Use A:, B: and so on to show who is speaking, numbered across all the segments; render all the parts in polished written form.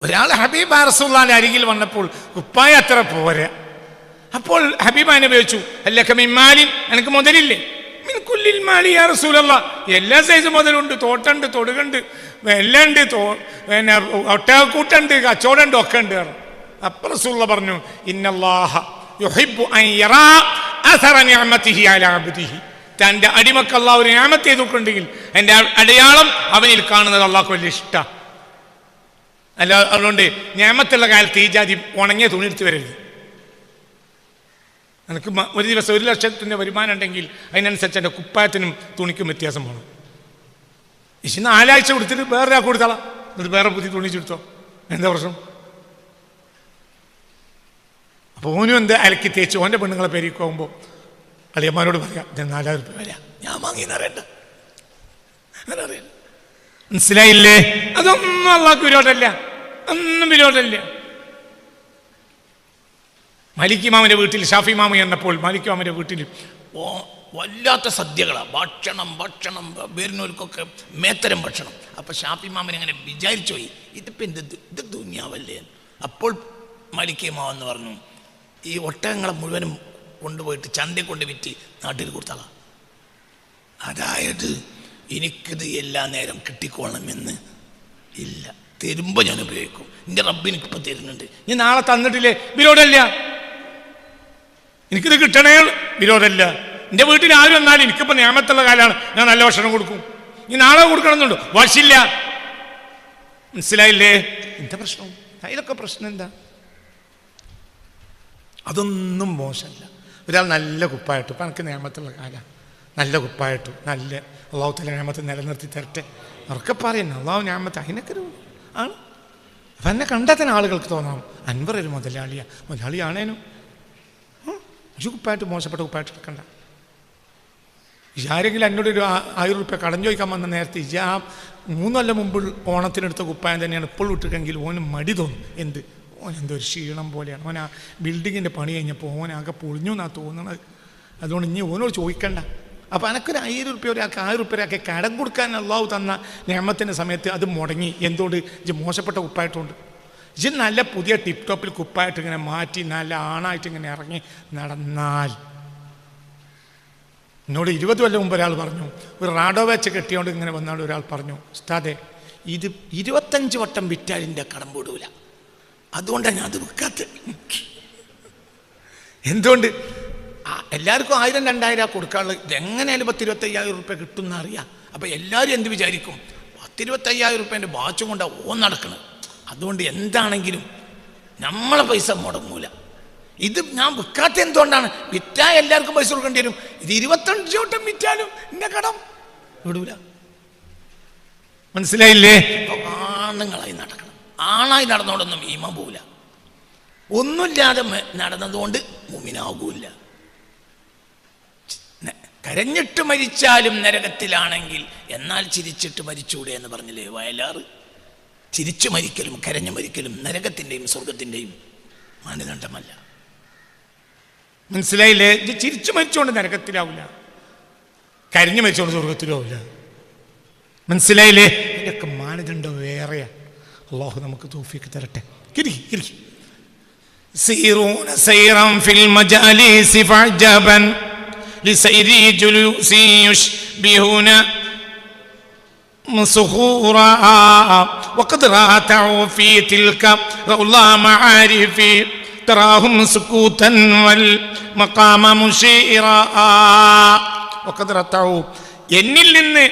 A: ഒരാൾ ഹബീബ റസൂലുള്ളാഹിന്റെ അരികിൽ വന്നപ്പോൾ കുപ്പായ അത്ര പോരാ. അപ്പോൾ ഹബീബാനെ ഉപയോഗിച്ചു, അല്ലക മിമ്മാലിൻ, എനിക്ക് മുതലില്ലേ? മിൻ കുല്ലിൽ മാലി യാ റസൂലല്ലാഹ്, എല്ലാ സൈസ് മുതലുണ്ട്, തോട്ടുണ്ട്, തൊടുകണ്ട്, എല്ലാം ഉണ്ട്, പിന്നെ ഒട്ടകക്കൂട്ടുണ്ട്, കച്ചവടമുണ്ട്, ഒക്കെ ഉണ്ട്. അപ്പോൾ റസൂലുള്ളാഹി പറഞ്ഞു, ഇന്നല്ലാഹ യുഹിബ്ബു അൻ യറാ അസറ നിഅമതിഹി അലാ അബ്ദിഹി, തൻ്റെ അടിമക്ക് അല്ലാഹു ഒരു നിഅമത്ത് ചെയ്തിട്ടുണ്ടെങ്കിൽ എൻ്റെ അടയാളം അവനിൽ കാണുന്നത് അല്ലാഹുക്ക് വലിയ ഇഷ്ടമാണ്. അല്ല, അതുകൊണ്ട് നിഅമത്തുള്ള കാലത്ത് ഈ ജാതി ഉണങ്ങിയ തുണി എടുത്ത് വരരുത്. എനിക്ക് ഒരു ദിവസം 1 ലക്ഷത്തിൻ്റെ വരുമാനം ഉണ്ടെങ്കിൽ അതിനനുസരിച്ച് എൻ്റെ കുപ്പായത്തിനും തുണിക്കും വ്യത്യാസം വേണം. ഇനി 4 ആഴ്ച കൊടുത്തിട്ട് വേറെ കൊടുത്താളാം, എന്നിട്ട് വേറെ പുതിയ തുണി ചുടുത്തോ, എന്താ പ്രശ്നം? അപ്പോൾ ഓനും എന്ത് അലക്കി തേച്ച് ഓൻ്റെ പെണ്ണുങ്ങളെ പേരിക്ക് പോകുമ്പോൾ അളിയന്മാരോട് പറയാം, ഞാൻ 4000 രൂപ വരാം, ഞാൻ വാങ്ങിയെന്ന് അറിയണ്ട, അങ്ങനെ അറിയണ്ട. മനസ്സിലായില്ലേ? അതൊന്നും അള്ളാഹ്ക്ക് വിരോധമല്ല, ഒന്നും വിരോധമല്ല. മാലിക് ഇമാമിൻ്റെ വീട്ടിൽ ഷാഫി ഇമാമ എന്നപ്പോൾ മാലിക് ഇമാമിൻ്റെ വീട്ടിൽ വല്ലാത്ത സദ്യകളാണ്, ഭക്ഷണം വരുന്നവർക്കൊക്കെ മേത്തരം ഭക്ഷണം. അപ്പോൾ ഷാഫി ഇമാമൻ അങ്ങനെ വിചാരിച്ചു പോയി, ഇതിപ്പോൾ ഇത് ദുനിയാവല്ലേ. അപ്പോൾ മാലിക് ഇമാം എന്ന് പറഞ്ഞു, ഈ ഒട്ടകങ്ങളെ മുഴുവനും കൊണ്ടുപോയിട്ട് ചന്തയിൽ കൊണ്ട് വിറ്റ് നാട്ടിൽ കൊടുത്താളാം. അതായത് എനിക്കിത് എല്ലാ നേരം കിട്ടിക്കോളണമെന്ന് ഇല്ല, തരുമ്പോൾ ഞാൻ ഉപയോഗിക്കും. എൻ്റെ റബ്ബ് എനിക്കിപ്പോൾ തരുന്നുണ്ട്, ഞാൻ നാളെ തന്നിട്ടില്ലേ, വിരോധമല്ല. എനിക്കിത് കിട്ടണേ, വിരോധമല്ല. എൻ്റെ വീട്ടിൽ ആരും വന്നാലും എനിക്കിപ്പോൾ നിയമത്തുള്ള കാലമാണ്, ഞാൻ നല്ല ഭക്ഷണം കൊടുക്കും. നീ നാളെ കൊടുക്കണമെന്നുണ്ടോ, വാശില്ല. മനസ്സിലായില്ലേ? എന്താ പ്രശ്നം? അതിലൊക്കെ പ്രശ്നം എന്താ? അതൊന്നും മോശമല്ല. ഒരാൾ നല്ല കുപ്പായിട്ടു, ഇപ്പം എനിക്ക് നിയമത്തുള്ള കാലമാണ്, നല്ല കുപ്പായിട്ടു, നല്ല അള്ളാഹു തആല നിഅമത്ത് നിലനിർത്തി തരട്ടെ അവർക്ക് പറയുന്നു. അള്ളാഹു നിഅമത്ത് അതിനൊക്കെ ഒരു ആണ്. അപ്പം എന്നെ കണ്ടാൽ തന്നെ ആളുകൾക്ക് തോന്നാം, അൻവർ ഒരു മുതലാളിയാണേനും ഈ കുപ്പായിട്ട് മോശപ്പെട്ട കുപ്പായിട്ട് എടുക്കണ്ട. ആരെങ്കിലും എന്നോട് ഒരു 1000 രൂപ കടം ചോദിക്കാൻ വന്ന നേരത്തെ ആ 3 കൊല്ലം മുമ്പ് ഓണത്തിനെടുത്ത കുപ്പായം തന്നെയാണ് ഇപ്പോൾ ഇട്ടിട്ടെങ്കിൽ ഓന് മടി തോന്നും. എന്ത്, ഓൻ എന്തോ ഒരു ക്ഷീണം പോലെയാണ്, ഓൻ ആ ബിൽഡിങ്ങിൻ്റെ പണി കഴിഞ്ഞപ്പോൾ ഓനാകെ പൊളിഞ്ഞു എന്നാണ് തോന്നുന്നത്. അതുകൊണ്ട് ഇനി ഓനോട് ചോദിക്കണ്ട. അപ്പോൾ എനിക്കൊരു 1000 രൂപ ഒരാൾക്ക് 1000 രൂപ ഒരാൾക്ക് കടം കൊടുക്കാൻ അള്ളാഹു തന്ന നിഅമത്തിൻ്റെ സമയത്ത് അത് മുടങ്ങി. എന്തുകൊണ്ട്? ഇത് മോശപ്പെട്ട കുപ്പായിട്ടുണ്ട്. ഇത് നല്ല പുതിയ ടിപ്പ് ടോപ്പിൽ കുപ്പായിട്ട് ഇങ്ങനെ മാറ്റി നല്ല ആണായിട്ട് ഇങ്ങനെ ഇറങ്ങി നടന്നാൽ. എന്നോട് 20 കൊല്ലം മുമ്പ് ഒരാൾ പറഞ്ഞു, ഒരു റാഡോ വെച്ച് കെട്ടിയോണ്ട് ഇങ്ങനെ വന്നാണ്ട് ഒരാൾ പറഞ്ഞു, ഉസ്താദേ ഇത് 25 വട്ടം വിറ്റാൽ എൻ്റെ കടം പോടൂല, അതുകൊണ്ടാണ് ഞാൻ അത് വിൽക്കാത്തത്. എന്തുകൊണ്ട്? എല്ലാവർക്കും 1000 2000 കൊടുക്കാനുള്ളത്, ഇതെങ്ങനെയാലും 10-25,000 രൂപ കിട്ടുമെന്ന് അറിയാം. അപ്പോൾ എല്ലാവരും എന്ത് വിചാരിക്കും, 10-25,000 രൂപേൻ്റെ വാച്ചും കൊണ്ടാണ് ഓൻ നടക്കുന്നത്. അതുകൊണ്ട് എന്താണെങ്കിലും നമ്മളെ പൈസ മുടങ്ങൂല. ഇത് ഞാൻ വിൽക്കാത്ത എന്തുകൊണ്ടാണ്? വിറ്റാൽ എല്ലാവർക്കും പൈസ കൊടുക്കേണ്ടി വരും. ഇത് 25 വട്ടം വിറ്റാലും എൻ്റെ കടം വിടൂല. മനസ്സിലായില്ലേ? ആണുങ്ങളായി നടക്കണം. ആണായി നടന്നോണ്ടൊന്നും ഈമാൻ പോവില്ല. ഒന്നുമില്ലാതെ നടന്നതുകൊണ്ട് മുഅ്മിനാകൂല. കരഞ്ഞിട്ട് മരിച്ചാലും നരകത്തിലാണെങ്കിൽ എന്നാൽ ചിരിച്ചിട്ട് മരിച്ചൂടെ എന്ന് പറഞ്ഞില്ലേ വയലാറ്? ചിരിച്ചു മരിക്കലും കരഞ്ഞു മരിക്കലും നരകത്തിൻ്റെയും സ്വർഗത്തിൻ്റെയും മാനദണ്ഡമല്ല. മനസ്സിലായില്ലേ? ഇത് ചിരിച്ചു മരിച്ചുകൊണ്ട് നരകത്തിലാവില്ല, കരഞ്ഞു മരിച്ചുകൊണ്ട് സ്വർഗത്തിലാവില്ല. മനസ്സിലായില്ലേ? ഇതൊക്കെ മാനദണ്ഡം വേറെയാ. അള്ളാഹു നമുക്ക് തൗഫീഖ് തരട്ടെ. സീറൂന സൈറൻ ഫിൽ മജാലിസി ഫഅജബൻ لسيري جلوسي يشبهون مسخورا وقد راتعوا في تلك رؤلا معارفي تراهم سكوتا والمقام مشيرا وقد راتعوا എന്നിൽ നിന്ന്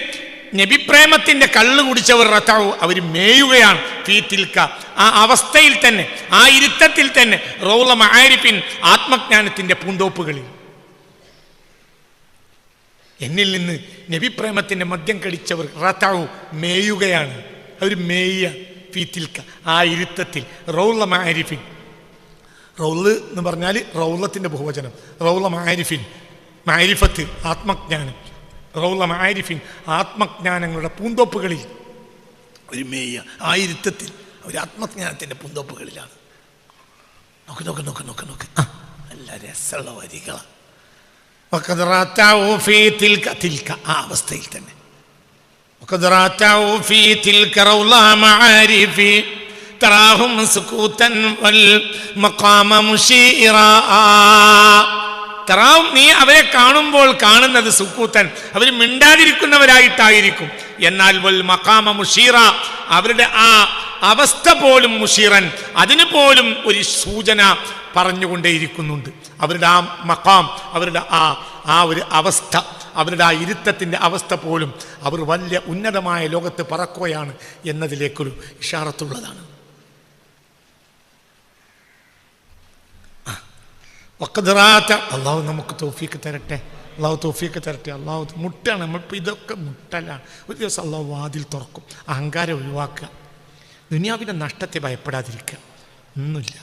A: നബിപ്രേമത്തിൻ്റെ കള്ള് കുടിച്ചവർ റതഉ, അവർ മേയുകയാണ്. ഫീ തിൽക, ആ അവസ്ഥയിൽ തന്നെ, ആ ഇരുത്തത്തിൽ തന്നെ, റൗള മആരിഫിൻ, ആത്മജ്ഞാനത്തിൻ്റെ പൂന്തോപ്പുകളിൽ എന്നിൽ നിന്ന് നബിപ്രേമത്തിൻ്റെ മദ്യം കടിച്ചവർ റതഉ, മേയുകയാണ്. അവർ മേയ ഫീ തിൽക, ആ ഇരുത്തത്തിൽ. റൗള മആരിഫിൻ, റൗള് എന്ന് പറഞ്ഞാൽ റൗളത്തിൻ്റെ ബഹുവചനം. റൗള മആരിഫിൻ, മഅരിഫത്ത് ആത്മജ്ഞാനം. റൗള മആരിഫിൻ, ആത്മജ്ഞാനങ്ങളുടെ പൂന്തോപ്പുകളിൽ ഒരു മേയ, ആ ഇരുത്തത്തിൽ അവർ ആത്മജ്ഞാനത്തിൻ്റെ പൂന്തോപ്പുകളിലാണ്. നോക്ക് നോക്ക് നോക്ക് നോക്ക് നോക്ക്, നല്ല രസമുള്ള വരികളാണ്. وقد راتعوا في تلك ആ അവസ്ഥയിൽ തന്നെ وقد راتعوا في تلك روضة معارف തറാഹും സുകൂതൻ വൽ മഖാമ മുശീറാ. തറാഹും, നീ അവരെ കാണുമ്പോൾ കാണുന്നത് സുകൂതൻ, അവർ മിണ്ടാതിരിക്കുന്നവരായിട്ടായിരിക്കും. എന്നാൽ വൽ മഖാമ മുശീറ, അവരുടെ ആ അവസ്ഥ പോലും മുശീറൻ, അതിന് പോലും ഒരു സൂചന പറഞ്ഞുകൊണ്ടേയിരിക്കുന്നുണ്ട്. അവരുടെ ആ മഖാം, അവരുടെ ആ ഒരു അവസ്ഥ, അവരുടെ ആ ഇരുത്തത്തിൻ്റെ അവസ്ഥ പോലും അവർ വലിയ ഉന്നതമായ ലോകത്ത് പറക്കുകയാണ് എന്നതിലേക്കൊരു ഇഷാറത്തുള്ളതാണ്. അള്ളാഹു നമുക്ക് തൗഫീക്ക് തരട്ടെ, അള്ളാഹു തൗഫീക്ക് തരട്ടെ. അള്ളാഹു മുട്ടാണ്, നമ്മളിപ്പോൾ ഇതൊക്കെ മുട്ടലാണ്. ഒരു ദിവസം അള്ളാഹു വാതിൽ തുറക്കും. അഹങ്കാരം ഒഴിവാക്കുക, ദുനിയാവിൻ്റെ നഷ്ടത്തെ ഭയപ്പെടാതിരിക്കുക. ഒന്നുമില്ല,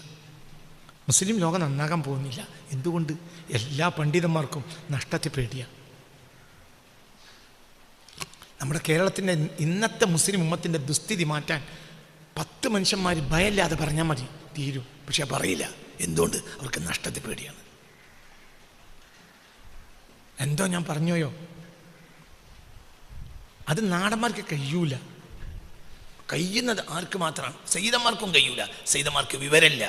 A: മുസ്ലിം ലോകം നന്നാകാൻ പോകുന്നില്ല. എന്തുകൊണ്ട്? എല്ലാ പണ്ഡിതന്മാർക്കും നഷ്ടത്തെ പേടിയാണ്. നമ്മുടെ കേരളത്തിൻ്റെ ഇന്നത്തെ മുസ്ലിം ഉമ്മത്തിൻ്റെ ദുസ്ഥിതി മാറ്റാൻ 10 മനുഷ്യന്മാർ ഭയമില്ലാതെ പറഞ്ഞാൽ മതി, തീരും. പക്ഷെ പറയില്ല. എന്തുകൊണ്ട്? അവർക്ക് നഷ്ടത്തെ പേടിയാണ്. എന്തോ ഞാൻ പറഞ്ഞോയോ, അത് നാടന്മാർക്ക് കഴിയൂല. കഴിയുന്നത് ആർക്ക് മാത്രമാണ്? സയ്യിദന്മാർക്കും കഴിയൂല. സയ്യിദന്മാർക്ക് വിവരമില്ല.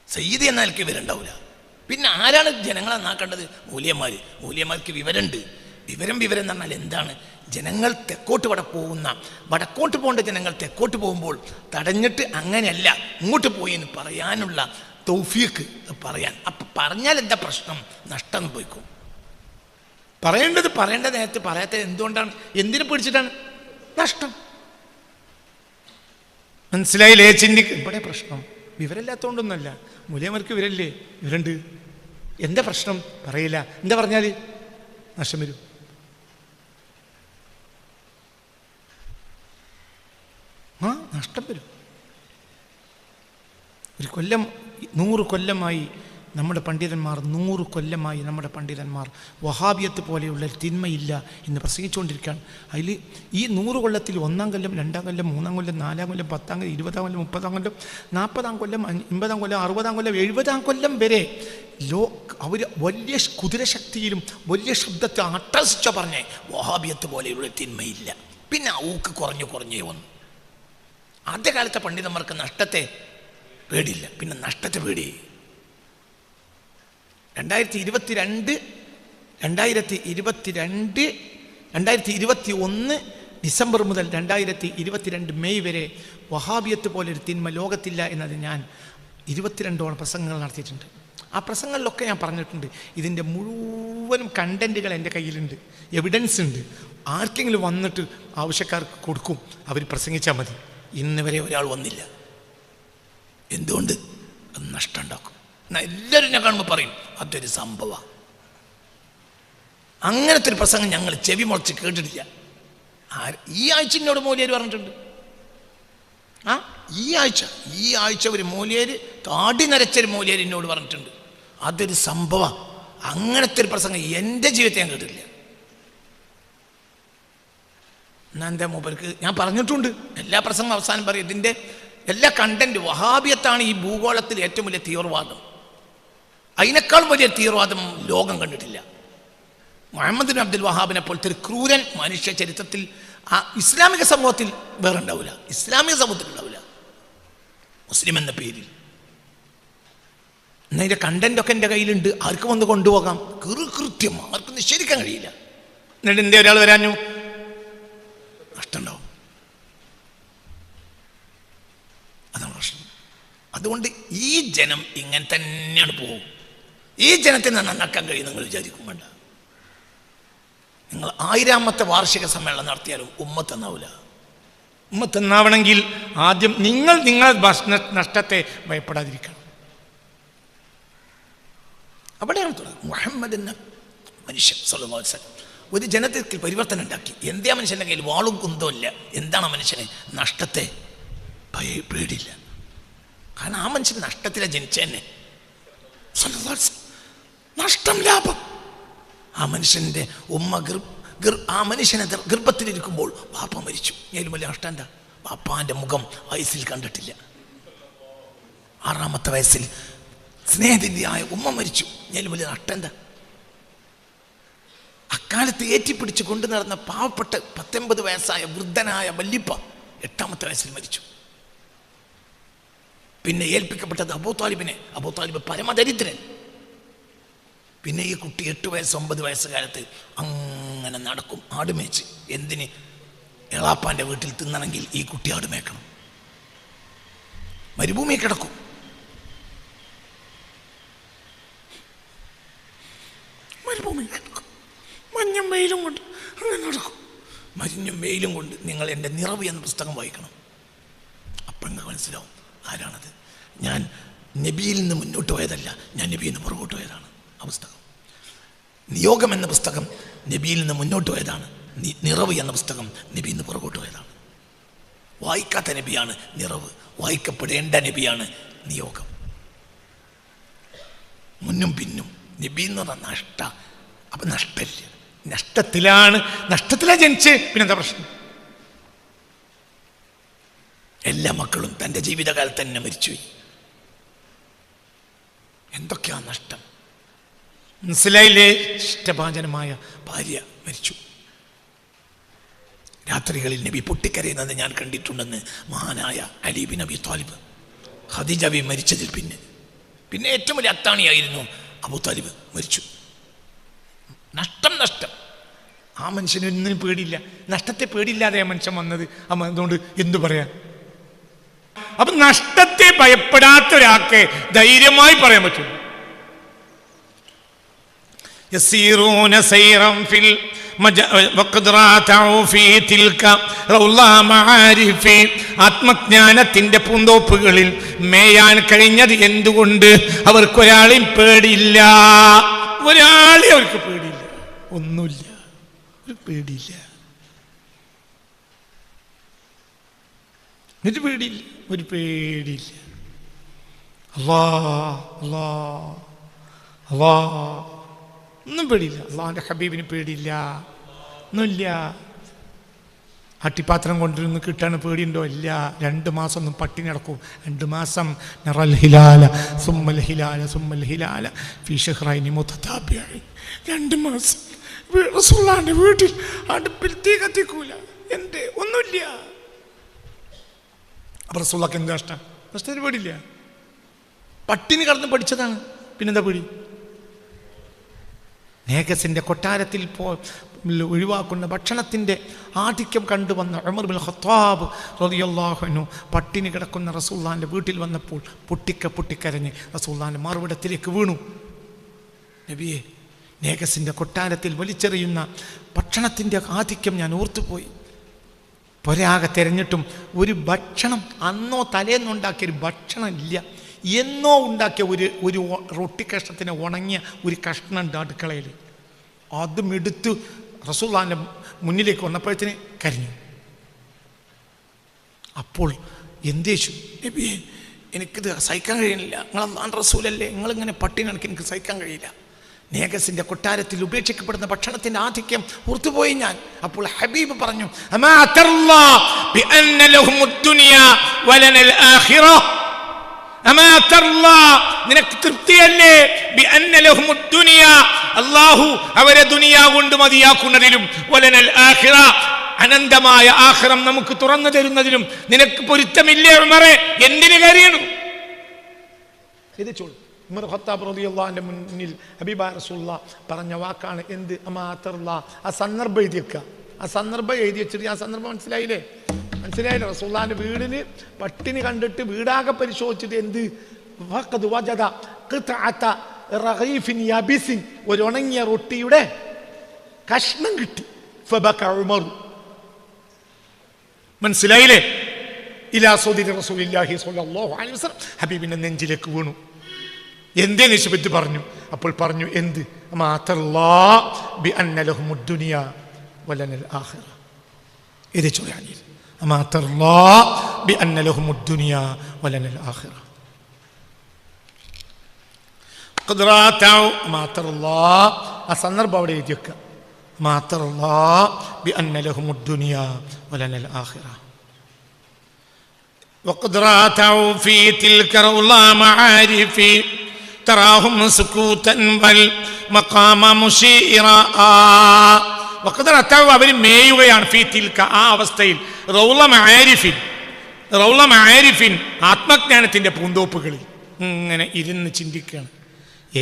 A: സയ്യിദ് എന്നാൽക്ക് വിവരമുണ്ടാവില്ല. പിന്നെ ആരാണ് ജനങ്ങളെ നന്നാക്കേണ്ടത്? മൂല്യന്മാർക്ക് വിവരമുണ്ട്. വിവരം എന്ന് പറഞ്ഞാൽ എന്താണ്? ജനങ്ങൾ തെക്കോട്ട് വടക്കോട്ട് പോകേണ്ട ജനങ്ങൾ തെക്കോട്ട് പോകുമ്പോൾ തടഞ്ഞിട്ട് അങ്ങനെയല്ല ഇങ്ങോട്ട് പോയി എന്ന് പറയാനുള്ള തൗഫീക്ക് പറയാൻ. അപ്പം പറഞ്ഞാൽ എന്താ പ്രശ്നം? നഷ്ടം പോയിക്കും. പറയേണ്ട നേരത്ത് പറയാത്തത് എന്തുകൊണ്ടാണ്? എന്തിനെ പിടിച്ചിട്ടാണ്? നഷ്ടം. മനസ്സിലായില്ലേ? ചിന്തിക്ക്. ഇവിടെ പ്രശ്നം വിവരമില്ലാത്തതുകൊണ്ടൊന്നുമല്ല. മൂല്യന്മാർക്ക് വിവരമില്ലേ? വിവരമുണ്ട്. എന്താ പ്രശ്നം? പറയില്ല. എന്താ പറഞ്ഞാൽ നഷ്ടം വരും. നഷ്ടം വരും. ഒരു കൊല്ലം 100 കൊല്ലമായി നമ്മുടെ പണ്ഡിതന്മാർ 100 കൊല്ലമായി നമ്മുടെ പണ്ഡിതന്മാർ വഹാബിയത്ത് പോലെയുള്ള തിന്മയില്ല എന്ന് പ്രസംഗിച്ചുകൊണ്ടിരിക്കുകയാണ്. അതിൽ ഈ 100 കൊല്ലത്തിൽ 1-ാം കൊല്ലം, 2-ാം കൊല്ലം, 3-ാം കൊല്ലം, 4-ാം കൊല്ലം, 10-ാം കൊല്ലം, 20-ാം കൊല്ലം, 30-ാം കൊല്ലം, 40-ാം കൊല്ലം, 50-ാം കൊല്ലം, 60-ാം കൊല്ലം, 70-ാം കൊല്ലം വരെ അവർ വലിയ കുതിരശക്തിയിലും വലിയ ശബ്ദത്തെ അട്ടസിച്ച പറഞ്ഞേ വഹാബിയത്ത് പോലെയുള്ള തിന്മയില്ല. പിന്നെ ഊക്ക് കുറഞ്ഞേ വന്നു. ആദ്യകാലത്തെ പണ്ഡിതന്മാർക്ക് നഷ്ടത്തെ പേടിയില്ല, പിന്നെ നഷ്ടത്തെ പേടി. 2021 ഡിസംബർ മുതൽ 2022 മെയ് വരെ വഹാബിയത്ത് പോലൊരു തിന്മ ലോകത്തില്ല എന്നത് ഞാൻ 22ഓളം പ്രസംഗങ്ങൾ നടത്തിയിട്ടുണ്ട്. ആ പ്രസംഗങ്ങളിലൊക്കെ ഞാൻ പറഞ്ഞിട്ടുണ്ട്. ഇതിൻ്റെ മുഴുവനും കണ്ടൻറ്റുകൾ എൻ്റെ കയ്യിലുണ്ട്, എവിഡൻസ് ഉണ്ട്. ആർക്കെങ്കിലും വന്നിട്ട് ആവശ്യക്കാർക്ക് കൊടുക്കും, അവർ പ്രസംഗിച്ചാൽ മതി. ഇന്ന് വരെ ഒരാൾ വന്നില്ല. എന്തുകൊണ്ട്? അത് നഷ്ടം ഉണ്ടാക്കും. എന്നാൽ എല്ലാവരും ഞാൻ കാണുമ്പോൾ പറയും അതൊരു സംഭവമാണ്. അങ്ങനത്തെ ഒരു പ്രസംഗം ഞങ്ങൾ ചെവി മുളച്ച് കേട്ടിട്ടില്ല. ഈ ആഴ്ച എന്നോട് മൂല്യർ പറഞ്ഞിട്ടുണ്ട്. ഈ ആഴ്ച ഒരു മൂല്യർ, താടി നരച്ചൊരു മൂല്യർ എന്നോട് പറഞ്ഞിട്ടുണ്ട്. അതൊരു സംഭവം. അങ്ങനത്തെ ഒരു പ്രസംഗം എൻ്റെ ജീവിതത്തിൽ ഞാൻ കേട്ടിട്ടില്ല. എന്നാ എന്താ മൂപ്പർക്ക് ഞാൻ പറഞ്ഞിട്ടുണ്ട്. എല്ലാ പ്രസംഗം അവസാനം പറയും ഇതിൻ്റെ എല്ലാ കണ്ടന്റ് വഹാബിയത്താണ് ഈ ഭൂഗോളത്തിൽ ഏറ്റവും വലിയ തീവ്രവാദം. അതിനേക്കാൾ വലിയ തീവ്രവാദം ലോകം കണ്ടിട്ടില്ല. മുഹമ്മദ് ബിൻ അബ്ദുൽ വഹാബിനെ പോലത്തെ ഒരു ക്രൂരൻ മനുഷ്യ ചരിത്രത്തിൽ ആ ഇസ്ലാമിക സമൂഹത്തിൽ വേറെ ഉണ്ടാവില്ല. ഇസ്ലാമിക സമൂഹത്തിൽ ഉണ്ടാവില്ല, മുസ്ലിം എന്ന പേരിൽ. എന്നാൽ ഇതിൻ്റെ കണ്ടന്റൊക്കെ എൻ്റെ കയ്യിലുണ്ട്. ആർക്ക് വന്ന് കൊണ്ടുപോകാം? കൃത്യം ആർക്കും നിഷേധിക്കാൻ കഴിയില്ല. എന്നിട്ട് എന്തേ ഒരാൾ വരാഞ്ഞു? നഷ്ടമുണ്ടാവും. അതാണ് പ്രശ്നം. അതുകൊണ്ട് ഈ ജനം ഇങ്ങനെ തന്നെയാണ് പോകും. ഈ ജനത്തിന് നന്നാക്കാൻ കഴിയും നിങ്ങൾ വിചാരിക്കും വേണ്ട. നിങ്ങൾ 1000ാമത്തെ വാർഷിക സമ്മേളനം നടത്തിയാലും ഉമ്മത്തെന്നാവില്ല. ഉമ്മത്തെന്നാവണമെങ്കിൽ ആദ്യം നിങ്ങളുടെ നഷ്ടത്തെ ഭയപ്പെടാതിരിക്കണം. അവിടെയാണ് തുടങ്ങുന്നത്. മുഹമ്മദ് എന്ന മനുഷ്യൻ സ്വല്ലല്ലാഹു അലൈഹി വസല്ലം ഒരു ജനതയ്ക്ക് പരിവർത്തനം ഉണ്ടാക്കി. എന്താ മനുഷ്യൻ്റെ കയ്യിൽ വാളും കുന്തവും ഇല്ല. എന്താണ് മനുഷ്യനെ? നഷ്ടത്തെ പേടിയില്ല. കാരണം ആ മനുഷ്യൻ നഷ്ടത്തിലാണ് ജനിച്ചതന്നെ. നഷ്ടം ലാഭം. ആ മനുഷ്യൻ്റെ ഉമ്മ ആ മനുഷ്യനെ ഗർഭത്തിലിരിക്കുമ്പോൾ വാപ്പ മരിച്ചു. അതിലും വലിയ നഷ്ടം എന്താ? വാപ്പാൻ്റെ മുഖം വയസ്സിൽ കണ്ടിട്ടില്ല. 6ാമത്തെ വയസ്സിൽ സ്നേഹതിന്റെയായ ഉമ്മ മരിച്ചു. അതിലും വലിയ നഷ്ടം എന്താ? അക്കാലത്ത് ഏറ്റിപ്പിടിച്ച് കൊണ്ടു നടന്ന പാവപ്പെട്ട 19 വയസ്സായ വൃദ്ധനായ വല്ലിപ്പ 8ാമത്തെ വയസ്സിൽ മരിച്ചു.
B: പിന്നെ ഏൽപ്പിക്കപ്പെട്ടത് അബൂ താലിബിനെ. അബൂ താലിബ് പരമദരിദ്രൻ. പിന്നെ ഈ കുട്ടി 8 വയസ്സ് 9 വയസ്സുകാലത്ത് അങ്ങനെ നടക്കും ആടുമേച്ച്. എന്തിന്? എളാപ്പാൻ്റെ വീട്ടിൽ തിന്നണമെങ്കിൽ ഈ കുട്ടി ആടുമേക്കണം. മരുഭൂമി കിടക്കും. മരുഭൂമി കിടക്കും, മഞ്ഞും വെയിലും കൊണ്ട് അങ്ങനെ നടക്കും. മഞ്ഞും വെയിലും കൊണ്ട് നിങ്ങൾ എൻ്റെ നിറവ് എന്ന പുസ്തകം വായിക്കണം. അപ്പം നിങ്ങൾക്ക് മനസ്സിലാവും ആരാണത്. ഞാൻ നബിയിൽ നിന്ന് മുന്നോട്ട് പോയതല്ല, ഞാൻ നബിയിൽ നിന്ന് പുറകോട്ട് പോയതാണ്. ആ പുസ്തകം നിയോഗം എന്ന പുസ്തകം നബിയിൽ നിന്ന് മുന്നോട്ട് പോയതാണ്. നിറവ് എന്ന പുസ്തകം നബിയിൽ നിന്ന് പുറകോട്ട് പോയതാണ്. വായിക്കാത്ത നബിയാണ് നിറവ്, വായിക്കപ്പെടേണ്ട നബിയാണ് നിയോഗം. മുന്നും പിന്നും നബി എന്ന് പറഞ്ഞ നഷ്ട. അപ്പം നഷ്ടമില്ല,
A: നഷ്ടത്തിലാണ് ജനിച്ച്. പിന്നെന്താ പ്രശ്നം?
B: എല്ലാ മക്കളും തൻ്റെ ജീവിതകാലത്ത് തന്നെ മരിച്ചുപോയി. എന്തൊക്കെയാ നഷ്ടം?
A: മനസ്സിലായില്ലേ? ഇഷ്ടഭാജനമായ ഭാര്യ മരിച്ചു.
B: രാത്രികളിൽ നബി പൊട്ടിക്കരയുന്നത് ഞാൻ കണ്ടിട്ടുണ്ടെന്ന് മഹാനായ Ali bin Abi Talib. Khadija ബി മരിച്ചതിൽ പിന്നെ ഏറ്റവും വലിയ അത്താണിയായിരുന്നു അബൂ താലിബ്, മരിച്ചു. നഷ്ടം.
A: ആ മനുഷ്യനൊന്നിനും പേടിയില്ല, നഷ്ടത്തെ പേടിയില്ലാതെ ആ മനുഷ്യൻ വന്നത്. അതുകൊണ്ട് എന്തു പറയാ? അപ്പൊ നഷ്ടത്തെ ഭയപ്പെടാത്ത ഒരാൾക്ക് ധൈര്യമായി പറയാൻ പറ്റും. يسيرون سيرا في وقد راتعوا في تلك روضا معارف. ആത്മജ്ഞാനത്തിന്റെ പൂന്തോപ്പുകളിൽ മേയാൻ കഴിഞ്ഞത് എന്തുകൊണ്ട്? അവർക്കൊരാളെയും പേടിയില്ല. ഒരാളെ അവർക്ക് പേടിയില്ല, ഒന്നുമില്ല, ഒരു പേടിയില്ല, ഒരു പേടിയില്ല. അല്ലാ ഒന്നും പേടിയില്ല. അള്ളാഹുവിൻ്റെ ഹബീബിന് പേടിയില്ല, ഒന്നുമില്ല. അട്ടിപ്പാത്രം കൊണ്ടിരുന്ന് കിട്ടാൻ പേടിയുണ്ടോ? ഇല്ല. 2 മാസം ഒന്നും പട്ടിണി നടക്കും. 2 മാസം നറൽ ഹിലാല സുമ്മൽ ഹിലാല സുമ്മൽ ഹിലാല ഫീ ഷഹ്റൈനി മുതതാബിഈൻ. 2 മാസം റസൂലുള്ളാഹിന്റെ വീട്ടിൽ അടുപ്പിൽ തീ കത്തിക്കൂല. എന്തേ? ഒന്നുമില്ല. അപ്പം റസൂലുള്ളാഹിക്ക് എന്താ നഷ്ടത്തിന് പേടിയില്ല. പട്ടിണി കടന്ന് പഠിച്ചതാണ്. പിന്നെന്താ പേടി? നേഗസിൻ്റെ കൊട്ടാരത്തിൽ ഒഴിവാക്കുന്ന ഭക്ഷണത്തിൻ്റെ ആധിക്യം കണ്ടുവന്ന ഉമർ ബിൻ ഖത്താബ് റളിയല്ലാഹു അൻഹു പട്ടിണി കിടക്കുന്ന റസൂലുള്ളാഹിൻ്റെ വീട്ടിൽ വന്നപ്പോൾ പൊട്ടിക്കരഞ്ഞ് റസൂലുള്ളാഹിൻ്റെ മറുപടത്തിലേക്ക് വീണു. നബിയെ, നേഗസിൻ്റെ കൊട്ടാരത്തിൽ വലിച്ചെറിയുന്ന ഭക്ഷണത്തിൻ്റെ ആധിക്യം ഞാൻ ഓർത്തുപോയി. പൊരാകെ തിരഞ്ഞിട്ടും ഒരു ഭക്ഷണം, അന്നോ തലേന്നുണ്ടാക്കിയൊരു ഭക്ഷണം ഇല്ല. എന്നോ ഉണ്ടാക്കിയ ഒരു റൊട്ടി കഷ്ണത്തിന് ഉണങ്ങിയ ഒരു കഷ്ണമുണ്ട് അടുക്കളയിൽ. അതും എടുത്ത് റസൂലുള്ളാഹിന്റെ മുന്നിലേക്ക് വന്നപ്പോഴത്തേന് കരിഞ്ഞു. അപ്പോൾ എന്തേച്ചു? നബിയെ, എനിക്കിത് സഹിക്കാൻ കഴിയുന്നില്ല. നിങ്ങൾ അല്ലാഹുവിന്റെ റസൂലല്ലേ, നിങ്ങളിങ്ങനെ പട്ടിണി എനിക്ക് സഹിക്കാൻ കഴിയില്ല. നേഗസിൻ്റെ കൊട്ടാരത്തിൽ ഉപേക്ഷിക്കപ്പെടുന്ന ഭക്ഷണത്തിൻ്റെ ആധിക്യം ഓർത്തുപോയി ഞാൻ. അപ്പോൾ ഹബീബ് പറഞ്ഞു, നിനക്ക് തൃപ്തിയല്ലേ? അല്ലാഹു അവരെ ദുനിയ കൊണ്ട് മതിയാക്കുന്നതിലും വലനൽ ആഖിറ, അനന്തമായ ആഖിറം നമുക്ക് തുറന്നു തരുന്നതിലും നിനക്ക് പൊരുത്തമില്ലേ ഉമറേ? എന്തിനു കരയണം? ഇത് ചോദിച്ചു. ഉമർ ഖത്താബ് റളിയല്ലാഹുവിന്റെ മുന്നിൽ ഹബീബായ റസൂലുള്ളാഹ് പറഞ്ഞ വാക്കാണ് എന്ത്? അമാതർല്ലാ. ആ സന്ദർഭം എഴുതി വെക്കുക. ആ സന്ദർഭം എഴുതി വെച്ചിട്ട് ആ സന്ദർഭം മനസ്സിലായില്ലേ? റസൂലുള്ളാഹിന്റെ വീടിന് പട്ടിണി കണ്ടിട്ട് വീടാകെ പരിശോധിച്ചിട്ട് എന്ത്? വഖദ് വജദ ഖിത്അത റഗീഫിൻ യബിസിൻ, ഒരു ഉണങ്ങിയ റൊട്ടിയുടെ കഷ്ണം കിട്ടി. ഫബക ഉമർ. മനസ്സിലായില്ലേ? ഇലാ സൗദിരി റസൂലില്ലാഹി സ്വല്ലല്ലാഹു അലൈഹി വസല്ലം, ഹബീബിന്റെ നെഞ്ചിലേക്ക് വീണു. എന്തേ നിശ്ചിപ്പറ്റി പറഞ്ഞു. അപ്പോൾ പറഞ്ഞു എന്ത്? ഇത് ചോദിക്കാൻ ആ സന്ദർഭം അവിടെ എഴുതി വെക്കുക. وقد راتعوا في تلك روضا معارف تراهم سكوتا والمقام مشيرا. وقد راتعوا അവർ മേയുകയാണ്. ഫീ തിൽക, ആ അവസ്ഥയിൽ, റൗള മആരിഫിൻ, റൗള മആരിഫിൻ, ആത്മജ്ഞാനത്തിൻ്റെ പൂന്തോപ്പുകളിൽ ഇങ്ങനെ ഇരുന്ന് ചിന്തിക്കുകയാണ്.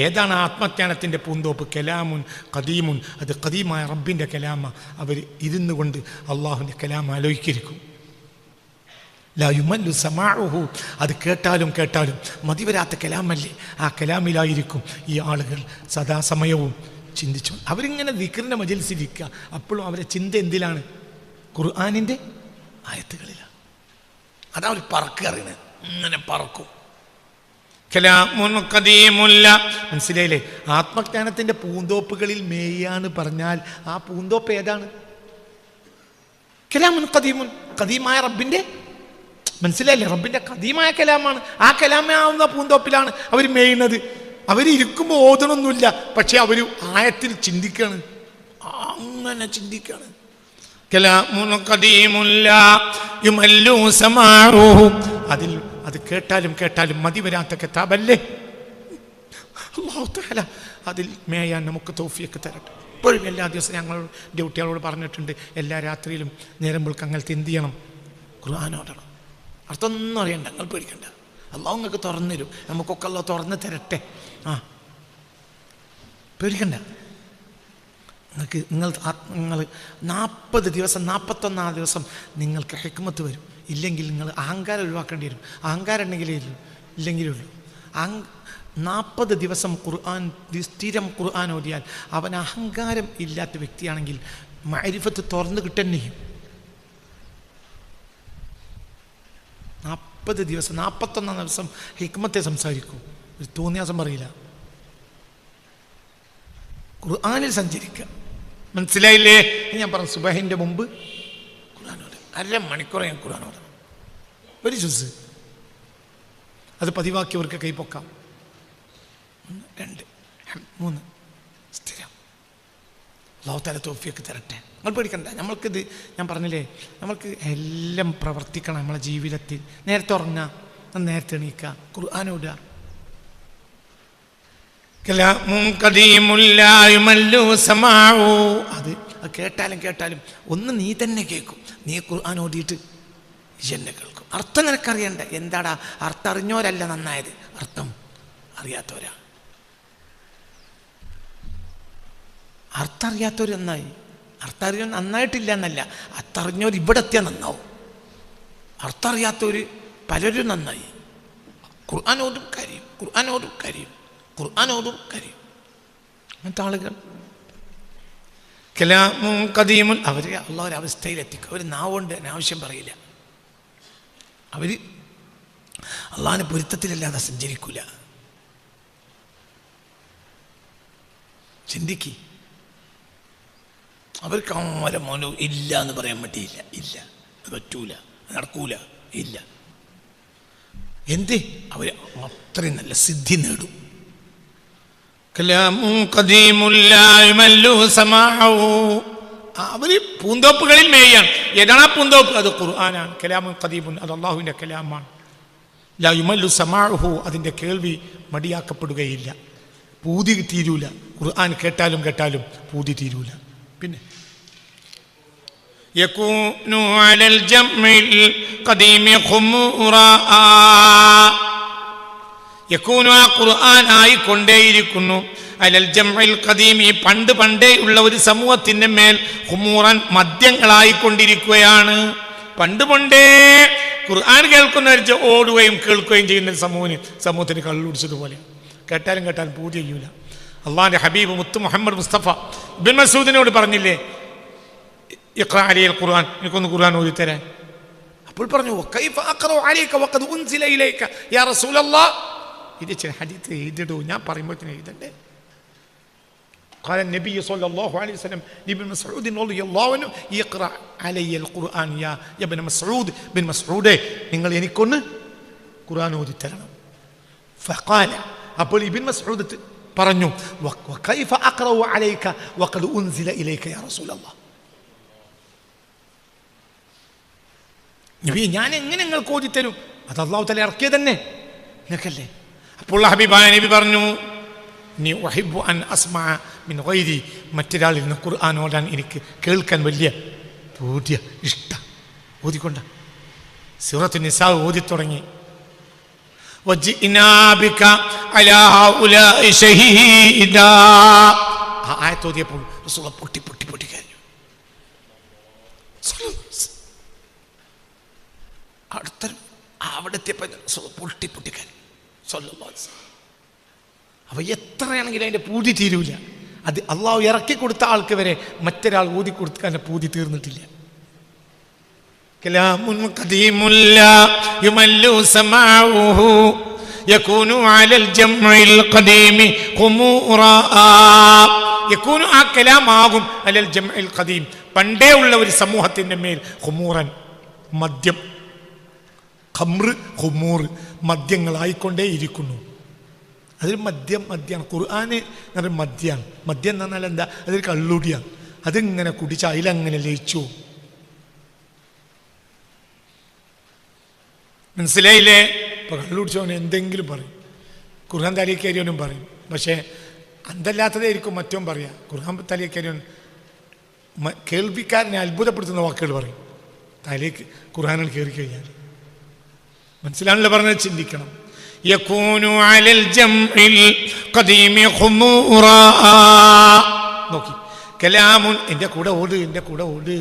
A: ഏതാണ് ആത്മജ്ഞാനത്തിൻ്റെ പൂന്തോപ്പ്? കലാമുൻ ഖദീമുൻ, അത് ഖദീമായ റബ്ബിൻ്റെ കലാമ. അവർ ഇരുന്നു കൊണ്ട് അള്ളാഹുവിൻ്റെ കലാം ആലോചിച്ചിരിക്കും. ലാ യുമല്ലു സമാഉഹു, അത് കേട്ടാലും കേട്ടാലും മതിവരാത്ത കലാമല്ലേ, ആ കലാമിലായിരിക്കും ഈ ആളുകൾ സദാസമയവും ചിന്തിച്ചു. അവരിങ്ങനെ ദിക്റിൻ്റെ മജ്‌ലിസിലിരിക്കുക, അപ്പോഴും അവരെ ചിന്ത എന്തിലാണ്? ഖുർആനിൻ്റെ ആയത്തുകളിലാണ്. അതാ അവർ പറക്കറിയണത്, ഇങ്ങനെ പറക്കും. കലാമുൻ ഖദീമുല്ല, മനസ്സിലായില്ലേ? ആത്മജ്ഞാനത്തിൻ്റെ പൂന്തോപ്പുകളിൽ മേയാണ് പറഞ്ഞാൽ ആ പൂന്തോപ്പ് ഏതാണ്? കലാമുൻ ഖദീമുൻ, ഖദീമായ റബ്ബിൻ്റെ, മനസ്സിലായില്ലേ? റബ്ബിൻ്റെ ഖദീമായ കലാമാണ്. ആ കലാമാവുന്ന പൂന്തോപ്പിലാണ് അവർ മേയുന്നത്. അവരിയ്ക്കുമ്പോൾ ഓതണമൊന്നുമില്ല, പക്ഷെ അവർ ആയത്തിൽ ചിന്തിക്കുകയാണ്, അങ്ങനെ ചിന്തിക്കുകയാണ്. കലാമുൻ ഖദീമുല്ല യുമല്ലു സമാഉഹു, അതിൽ അത് കേട്ടാലും കേട്ടാലും മതി വരാത്ത കിതാബല്ലേ. അല്ലാഹു തആല അതിൽ മേയാൻ നമുക്ക് തൗഫീഖ് തരട്ടെ. ഇപ്പോഴും എല്ലാ ദിവസവും ഞങ്ങൾ ഡ്യൂട്ടികളോട് പറഞ്ഞിട്ടുണ്ട്, എല്ലാ രാത്രിയിലും നേരം വെളുക്കാൻ അങ്ങനത്തെ എന്ത് ചെയ്യണം? ഖുർആനോടണം. അർത്ഥമൊന്നും അറിയണ്ട, നിങ്ങൾ പേടിക്കണ്ട, അള്ളാഹു നിങ്ങൾക്ക് തുറന്നു തരും. നമുക്കൊക്കെ അള്ളാഹു തുറന്ന് തരട്ടെ. പേടിക്കണ്ട. നിങ്ങൾ 40 ദിവസം 41 ദിവസം നിങ്ങൾക്ക് ഹിക്മത്ത് വരും. ഇല്ലെങ്കിൽ നിങ്ങൾ അഹങ്കാരം ഒഴിവാക്കേണ്ടി വരും. അഹങ്കാരം ഉണ്ടെങ്കിലേ ഇല്ലെങ്കിലേ ഉള്ളൂ. 40 ദിവസം സ്ഥിരം ഖുർആൻ ഓതിയാൽ അവൻ അഹങ്കാരം ഇല്ലാത്ത വ്യക്തിയാണെങ്കിൽ മഅരിഫത്ത് തുറന്ന് കിട്ടുകയും ചെയ്യും. 40 ദിവസം 41 ദിവസം ഹിക്മത്തെ സംസാരിക്കൂ, ഒരു തോന്നിയാസം പറയില്ല, ഖുർആനിൽ സഞ്ചരിക്കുക. മനസ്സിലായില്ലേ? ഞാൻ പറഞ്ഞു, സുബഹിൻ്റെ മുമ്പ് ഖുർആനോട് 1/2 മണിക്കൂർ ഞാൻ ഖുർആനോട്, ഒരു ജുസ്, അത് പതിവാക്കിയവർക്ക് കൈപ്പൊക്കാം. 1 2 3 സ്ഥിരം. അല്ലാഹു തആല തൗഫീഖ് തരട്ടെ. നമ്മൾ പേടിക്കണ്ട. നമ്മൾക്കിത് ഞാൻ പറഞ്ഞില്ലേ, നമ്മൾക്ക് എല്ലാം പ്രവർത്തിക്കണം നമ്മളെ ജീവിതത്തിൽ. നേരത്തെ ഉറങ്ങുക, നേരത്തെ എണീക്കുക, ഖുർആൻ ഓതുക. അത് കേട്ടാലും കേട്ടാലും ഒന്ന് നീ തന്നെ കേൾക്കും. നീ ഖുർആൻ ഓതിയിട്ട് എന്നെ കേൾക്കും. അർത്ഥം നിനക്കറിയണ്ട. എന്താടാ അർത്ഥം? അറിഞ്ഞോരല്ല നന്നായത്, അർത്ഥം അറിയാത്തവരാ. അർത്ഥം അറിയാത്തവർ നന്നായി. അർത്ഥം അറിയാൻ നന്നായിട്ടില്ല എന്നല്ല, അർത്ഥം അറിഞ്ഞവർ ഇവിടെ എത്തിയാൽ നന്നാവും. അർത്ഥം അറിയാത്തവർ പലരും നന്നായി. ഖുർആനോടും കാര്യം, ഖുർആനോടും കാര്യം, ഖുർആനോടും കാര്യം. അങ്ങനത്തെ ആളുകൾ കലാമുൻ ഖദീമുൻ, അവർ അള്ളാഹു അവസ്ഥയിലെത്തിക്കും. അവർ നാവുകൊണ്ട് അനാവശ്യം പറയില്ല. അവർ അള്ളാഹിൻ്റെ പൊരുത്തത്തിലല്ലാതെ സഞ്ചരിക്കൂല. ചിന്തിക്ക്. അവർക്ക് ആരെ മോനോ ഇല്ല എന്ന് പറയാൻ പറ്റിയില്ല. ഇല്ല, അത് പറ്റൂല, നടക്കൂല, ഇല്ല. എന്ത്? അവർ അത്രയും നല്ല സിദ്ധി നേടും. അവർ പൂന്തോപ്പുകളിൽ മേയാണ്. ഏതാണ് ആ പൂന്തോപ്പ്? അത് ഖുർആനാണ്. കലാമുൻ ഖദീമുൻ, അത് അള്ളാഹുവിൻ്റെ കലാമാണ്. ലാ യുമല്ലു സമാഉഹു, അതിൻ്റെ കേൾവി മടിയാക്കപ്പെടുകയില്ല, പൂതി തീരൂല. ഖുർആൻ കേട്ടാലും കേട്ടാലും പൂതി തീരൂല. പിന്നെ യകൂനു അലൽ ജംഇൽ ഖദീമി ഖുമുറാ, യകൂനു, ആ ഖുർആൻ ആയിക്കൊണ്ടേയിരിക്കുന്നു. അലൽ ജംഇൽ ഖദീമി, പണ്ട് പണ്ടേ ഉള്ള ഒരു സമൂഹത്തിൻ്റെ മേൽ ഖുമൂറൻ, മദ്യങ്ങളായിക്കൊണ്ടിരിക്കുകയാണ്. പണ്ട് പണ്ടേ ഖുർആൻ കേൾക്കുന്നവർ ഓടുകയും കേൾക്കുകയും ചെയ്യുന്ന സമൂഹത്തിന് കള്ളുടിച്ചതുപോലെ. കേട്ടാലും കേട്ടാലും പൂജ ചെയ്യൂല. അള്ളാഹിൻ്റെ ഹബീബ് മുത്ത് മുഹമ്മദ് മുസ്തഫ ഇബ്നു മസ്ഊദിനോട് പറഞ്ഞില്ലേ, ഇഖ്റ അലൈഹിൽ ഖുർആൻ, എനിക്കൊന്ന് ഖുർആൻ ഓതിത്തരാൻ. അപ്പോൾ പറഞ്ഞു, വകൈഫ അഖറഉ അലൈക വഖദ് ഉൻസില ഇലൈക യാ റസൂലല്ലാഹ്. ഇത് ചില ഹദീസ് എഴുതിടൂ, ഞാൻ പറയുമ്പോഴത്തേന് എഴുതണ്ടേ. قال النبي صلى الله عليه وسلم لابن مسعود رضي الله عنه اقرأ علي القرآن يا ابن مسعود. ബിൻ മസ്ഊദേ, നിങ്ങൾ എനിക്കൊന്ന് ഖുർആൻ ഓതി തരണം. فقال, അപ്പോൾ ഇബ്നു മസ്ഊദ് പറഞ്ഞു, وكيف أقرأ عليك وقد أنزل إليك يا رسول الله. നബി, ഞാൻ എങ്ങനെ നിങ്ങൾക്ക് ഓതിത്തരും? അത് അല്ലാഹു തആല ഇറക്കിയത് തന്നെ നിങ്ങൾക്കല്ലേ. അപ്പോൾ ഹബീബായ നബി പറഞ്ഞു, നീ വഹിബ്ബു അൻ അസ്മഅ മിൻ ഗൈരി, മറ്റൊരാളിൽ നിന്ന് ഖുർആൻ ഓതാൻ എനിക്ക് കേൾക്കാൻ വലിയ പൂതിയ ഇഷ്ട. ഓതിക്കൊണ്ട സൂറത്തുൻ നിസാ ഓതി തുടങ്ങി. വജിഇനാ ബിക അലാ ഹൗലാഇ ഷഹീദാ. ആ ആയത്ത് ഓതിയപ്പോൾ റസൂൽ പൊട്ടി പൊട്ടി പൊട്ടി കരഞ്ഞു. അടുത്ത അവിടുത്തെ പൊട്ടി പൊട്ടി കരഞ്ഞു. അപ്പൊ എത്രയാണെങ്കിലും അതിന്റെ പൂതി തീരൂല. അത് അള്ളാഹു ഇറക്കി കൊടുത്ത ആൾക്ക് വരെ മറ്റൊരാൾ ഊതി കൊടുക്കാൻ പൂതി തീർന്നിട്ടില്ല. കലാമുൻ ഖദീമുൻ ലാ യുമല്ലു സമാഉഹു യകൂനു അലൽ ജംഇൽ ഖദീമി ഖുമൂറാ. യകൂനു ആ കലാമാകും അലൽ ജംഇൽ ഖദീം, പണ്ടേ ഉള്ള ഒരു സമൂഹത്തിന്റെ മേൽ ഖുമൂറൻ, മദ്യം, ഖംർ ഖുമൂർ, മദ്യങ്ങളായിക്കൊണ്ടേ ഇരിക്കുന്നു. അതൊരു മദ്യമാണ്. ഖുർആന് എന്നൊരു മദ്യമാണ്. മദ്യം എന്ന് പറഞ്ഞാൽ എന്താ? അതൊരു കള്ളുടിയാണ്. അതിങ്ങനെ കുടിച്ച് അതിലങ്ങനെ ലയിച്ചു. മനസ്സിലായില്ലേ? ഇപ്പൊ കള്ളുടിച്ചവന് എന്തെങ്കിലും പറയും, ഖുർആൻ തലയിൽ കയറിയവനും പറയും. പക്ഷേ അന്തല്ലാത്തതായിരിക്കും മറ്റോ പറയാം. ഖുർആൻ തലയിൽ കയറിയവൻ കേൾവിക്കാരനെ അത്ഭുതപ്പെടുത്തുന്ന വാക്കുകൾ പറയും തലയ്ക്ക് ഖുർആനിൽ കയറി കഴിഞ്ഞാൽ. മനസ്സിലാണല്ലോ പറഞ്ഞത്? ചിന്തിക്കണം. യകൂനു അലൽ ജംഇൽ ഖദീമി ഖുമൂറാ. നോക്കി, കലാമുൻ, എൻ്റെ കൂടെ ഓട്, എൻ്റെ കൂടെ ഓട്.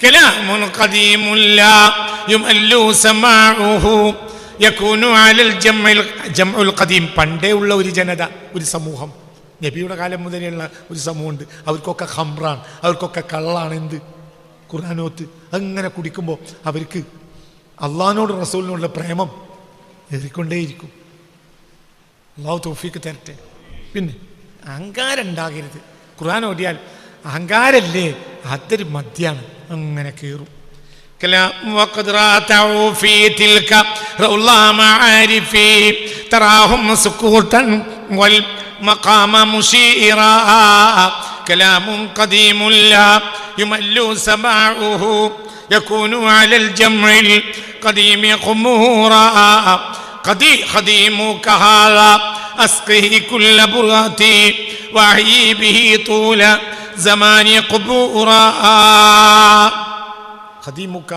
A: കലാമുൻ ഖദീമുൻ ലാ യുമല്ലു സമാഉഹു യകൂനു അലൽ ജംഉൽ ഖദീം, പണ്ടേ ഉള്ള ഒരു ജനത, ഒരു സമൂഹം. നബിയുടെ കാലം മുതലുള്ള ഒരു സമൂഹമുണ്ട്. അവർക്കൊക്കെ ഖംറാണ്, അവർക്കൊക്കെ കള്ളാണ്. എന്ത്? ഖുർആനോത്ത്. അങ്ങനെ കുടിക്കുമ്പോൾ അവർക്ക് അള്ളാഹിനോട് റസൂലിനോടുള്ള പ്രേമം ഏറിക്കൊണ്ടേയിരിക്കും. അള്ളാഹു തൗഫീക്ക് തരട്ടെ. പിന്നെ അഹങ്കാരം ഉണ്ടാകരുത്. ഖുർആൻ ഓടിയാൽ അഹങ്കാരല്ലേ, അതൊരു മദ്യാണ്. അങ്ങനെ കയറും.
B: يكون على الجمع القديم خمورا خديمك هذا أسقه كل براتي وأحيي به طول زمان قبورا.
A: ഖദീമുക,